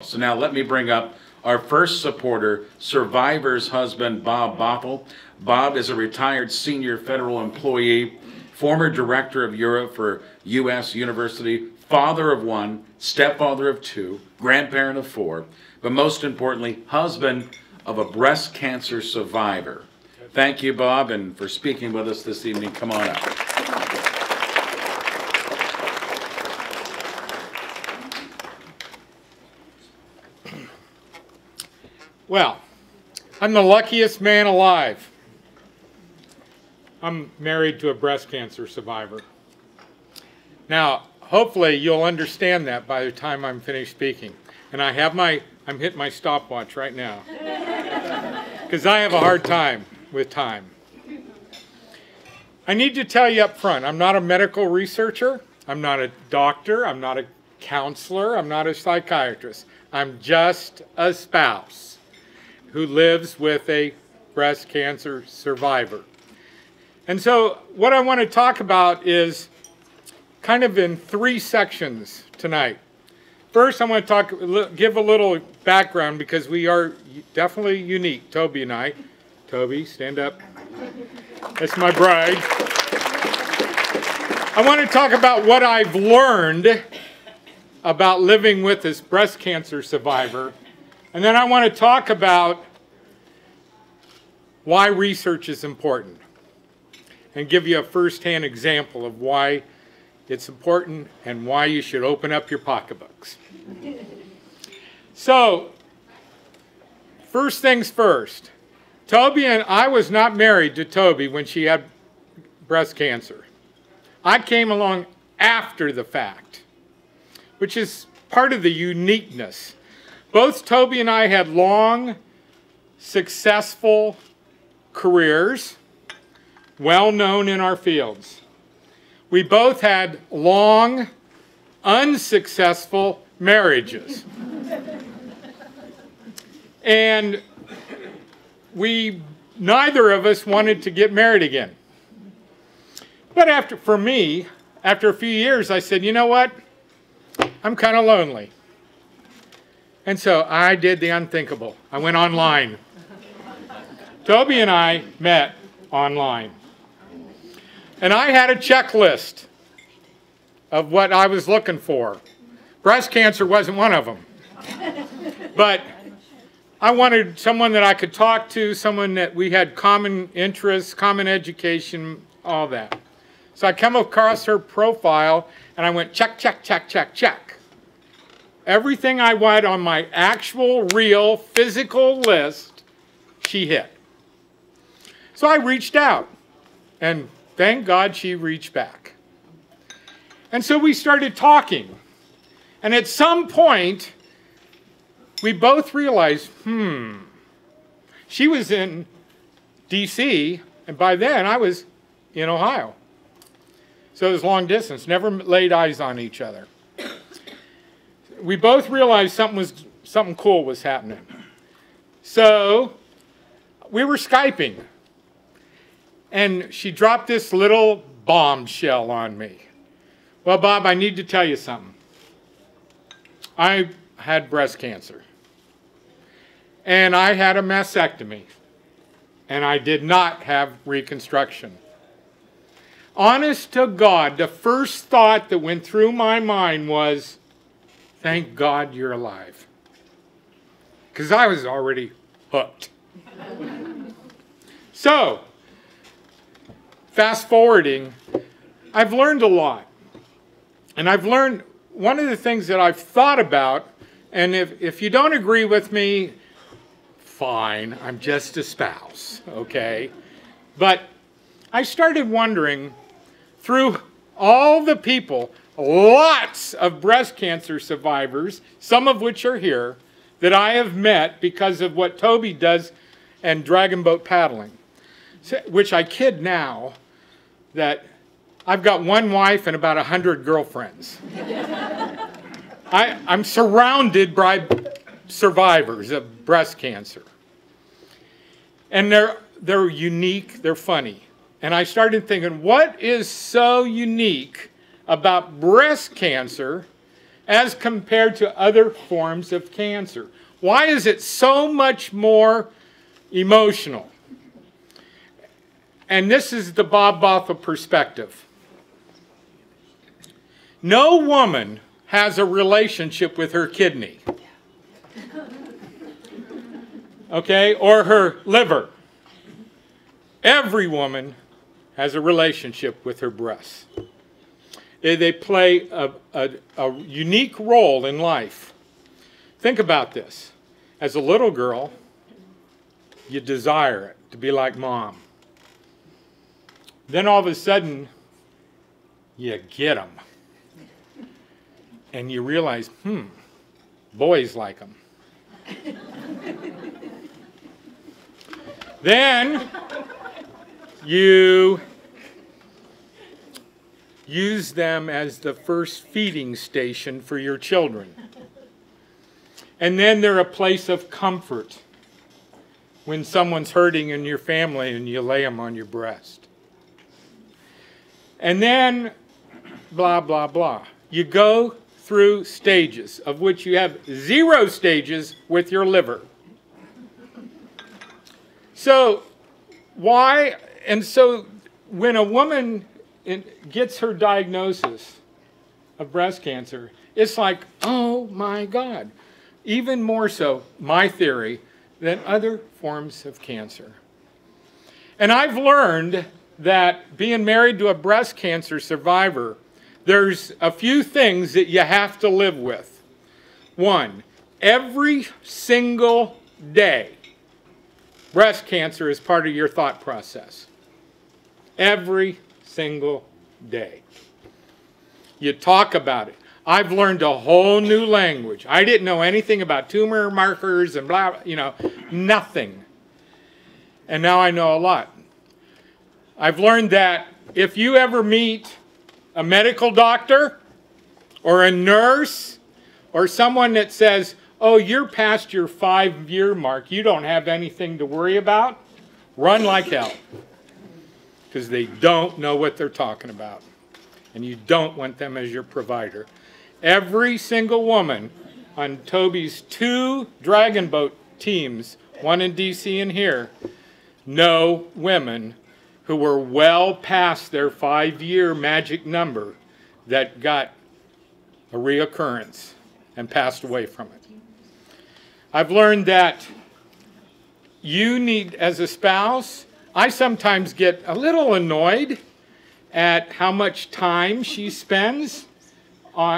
So now let me bring up our first supporter, survivor's husband, Bob Bothel. Bob is a retired senior federal employee, former director of Europe for U.S. University, father of one, stepfather of two, grandparent of four, but most importantly, husband of a breast cancer survivor. Thank you, Bob, and for speaking with us this evening. Come on up. Well, I'm the luckiest man alive. I'm married to a breast cancer survivor. Now, hopefully you'll understand that by the time I'm finished speaking. And I'm hitting my stopwatch right now. Because I have a hard time with time. I need to tell you up front, I'm not a medical researcher, I'm not a doctor, I'm not a counselor, I'm not a psychiatrist. I'm just a spouse who lives with a breast cancer survivor. And so what I want to talk about is kind of in three sections tonight. First, I want to give a little background because we are definitely unique, Toby and I. Toby, stand up. That's my bride. I want to talk about what I've learned about living with this breast cancer survivor. And then I want to talk about why research is important and give you a first-hand example of why it's important and why you should open up your pocketbooks. So, first things first. Toby and I was not married to Toby when she had breast cancer. I came along after the fact, which is part of the uniqueness. Both Toby and I had long, successful careers, well known in our fields. We both had long, unsuccessful marriages. And neither of us wanted to get married again. But for me, after a few years, I said, you know what? I'm kind of lonely. And so I did the unthinkable. I went online. Toby and I met online. And I had a checklist of what I was looking for. Breast cancer wasn't one of them. But I wanted someone that I could talk to, someone that we had common interests, common education, all that. So I come across her profile and I went check, check, check, check, check. Everything I had on my actual, real, physical list, she hit. So I reached out, and thank God she reached back. And so we started talking. And at some point, we both realized, she was in D.C., and by then I was in Ohio. So it was long distance, never laid eyes on each other. We both realized something cool was happening. So we were Skyping. And she dropped this little bombshell on me. Well, Bob, I need to tell you something. I had breast cancer. And I had a mastectomy. And I did not have reconstruction. Honest to God, the first thought that went through my mind was, thank God you're alive. Because I was already hooked. So, fast forwarding, I've learned a lot. And I've learned one of the things that I've thought about, and if you don't agree with me, fine, I'm just a spouse, okay? But I started wondering, through all the people, lots of breast cancer survivors, some of which are here, that I have met because of what Toby does and dragon boat paddling, which I kid now that I've got one wife and about 100 girlfriends. I'm surrounded by survivors of breast cancer. And they're unique, they're funny. And I started thinking, what is so unique about breast cancer as compared to other forms of cancer. Why is it so much more emotional? And this is the Bob Bothel perspective. No woman has a relationship with her kidney, okay, or her liver. Every woman has a relationship with her breasts. They play a unique role in life. Think about this. As a little girl, you desire it to be like mom. Then all of a sudden, you get them. And you realize, boys like them. Then you use them as the first feeding station for your children. And then they're a place of comfort when someone's hurting in your family and you lay them on your breast. And then, blah, blah, blah. You go through stages, of which you have 0 stages with your liver. So, why? And so, when a woman gets her diagnosis of breast cancer, it's like, oh my God. Even more so, my theory, than other forms of cancer. And I've learned that being married to a breast cancer survivor, there's a few things that you have to live with. One, every single day, breast cancer is part of your thought process. Every single day. You talk about it. I've learned a whole new language. I didn't know anything about tumor markers and blah, nothing. And now I know a lot. I've learned that if you ever meet a medical doctor or a nurse or someone that says, oh, you're past your 5-year mark, you don't have anything to worry about, run like hell. Because they don't know what they're talking about. And you don't want them as your provider. Every single woman on Toby's 2 dragon boat teams, one in DC and here, know women who were well past their 5-year magic number that got a reoccurrence and passed away from it. I've learned that you need, as a spouse, I sometimes get a little annoyed at how much time she spends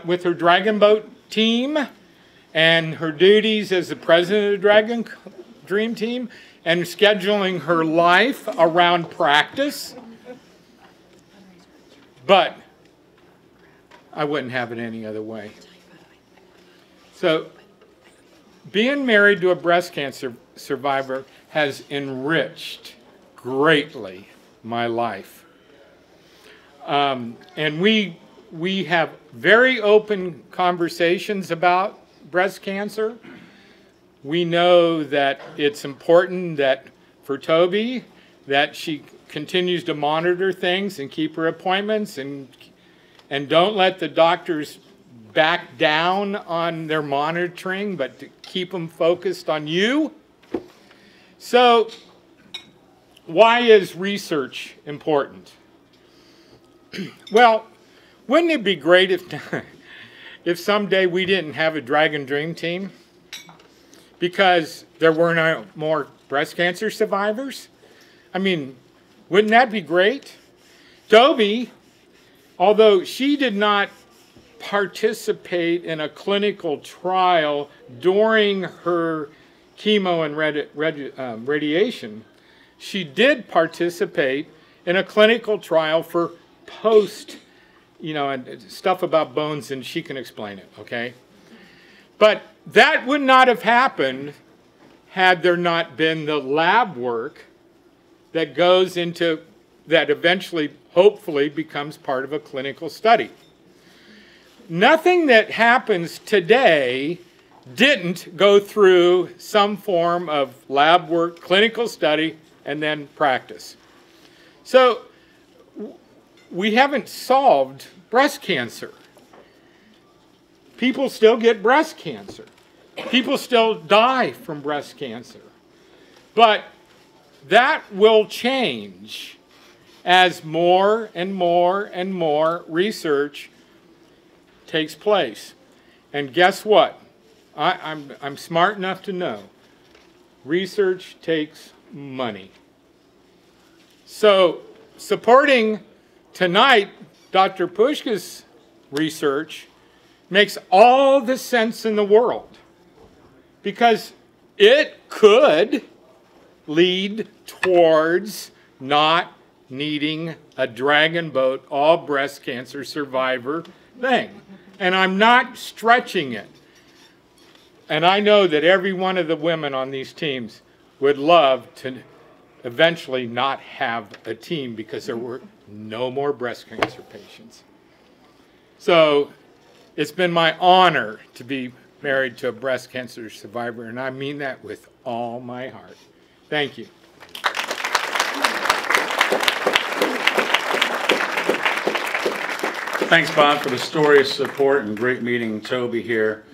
with her dragon boat team and her duties as the president of the Dragon Dream Team and scheduling her life around practice. But I wouldn't have it any other way. So being married to a breast cancer survivor has enriched greatly my life. And we have very open conversations about breast cancer. We know that it's important that for Toby that she continues to monitor things and keep her appointments and don't let the doctors back down on their monitoring, but to keep them focused on you. So why is research important? Well, wouldn't it be great if someday we didn't have a Dragon Dream Team because there were no more breast cancer survivors? I mean, wouldn't that be great? Toby, although she did not participate in a clinical trial during her chemo and radiation, she did participate in a clinical trial for post, and stuff about bones, and she can explain it, okay? But that would not have happened had there not been the lab work that goes into, that eventually, hopefully, becomes part of a clinical study. Nothing that happens today didn't go through some form of lab work, clinical study, and then practice. So we haven't solved breast cancer. people still get breast cancer. People still die from breast cancer. But that will change as more and more and more research takes place. And guess what? I'm smart enough to know research takes money. So supporting tonight Dr. Pushka's research makes all the sense in the world, because it could lead towards not needing a dragon boat, all breast cancer survivor thing. And I'm not stretching it. And I know that every one of the women on these teams would love to eventually not have a team because there were no more breast cancer patients. So it's been my honor to be married to a breast cancer survivor, and I mean that with all my heart. Thank you. Thanks, Bob, for the story of support, and great meeting Toby here.